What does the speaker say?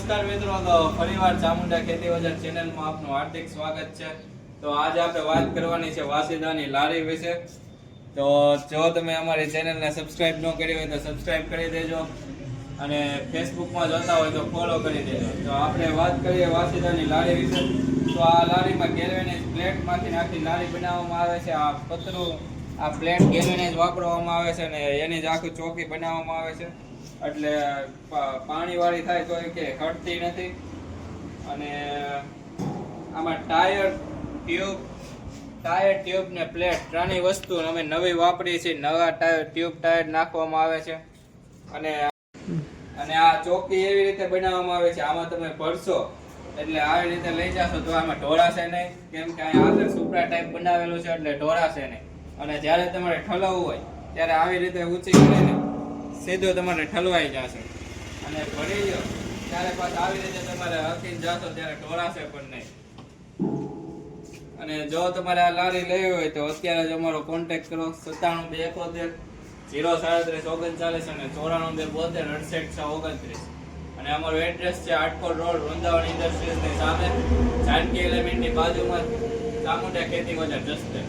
નમસ્કાર મિત્રો, તો ફરીવાર ચામુંડા ખેતી બજાર ચેનલમાં આપનું હાર્દિક સ્વાગત છે। તો આજે આપણે વાત કરવાની છે વાસીદાની લારી વિશે। તો જો તમે અમારી ચેનલને સબસ્ક્રાઇબ ન કરી હોય તો સબસ્ક્રાઇબ કરી દેજો અને ફેસબુકમાં જોતા હોય તો ફોલો કરી દેજો। તો આપણે વાત કરીએ વાસીદાની લારી વિશે। તો આ લારીમાં ગેલ્વેનાઇઝ પ્લેટમાંથી આખી લારી બનાવવામાં આવે છે। આ પતરું આ પ્લેટ ગેલ્વેનાઇઝ વાપરવામાં આવે છે અને એની જ આખી ચોકી બનાવવામાં આવે છે, એટલે પાણી વાળી થાય તો કે હટતી નથી। અને આમાં ટાયર ટ્યુબ ને પ્લેટ ત્રણેય વસ્તુ અમે નવી વાપરી છે। નવા ટાયર નાખવામાં આવે છે અને આ ચોકી એવી રીતે બનાવવામાં આવે છે, આમાં તમે ભરશો એટલે આવી રીતે લઈ જાશો તો આમાં ઢોળાશે નહીં, કેમ કે અહીંયા આગળ સુપડા ટાઈપ બનાવેલું છે એટલે ઢોળાશે નહીં। અને જ્યારે તમારે ઠલવવું હોય ત્યારે આવી રીતે ઊંચી કરીને સીધું તમારે ઠલવાઈ જશે અને ભરી લો ત્યારે પાછું આવી રીતે તમારે હકીને જાશો ત્યારે ઢોળાશે પણ નહીં। અને જો તમારે આ લારી લેવી હોય તો અત્યારે જ અમારો કોન્ટેક્ટ કરો 9771 03739 અને 9472 6829। અને અમારું એડ્રેસ છે આટકોટ રોડ, વૃંદાવન ઇન્ડસ્ટ્રીઝની સામે, જાનકી એલિમેન્ટની બાજુમાં, ચામુંડા ખેતી બજાર જસ્તે।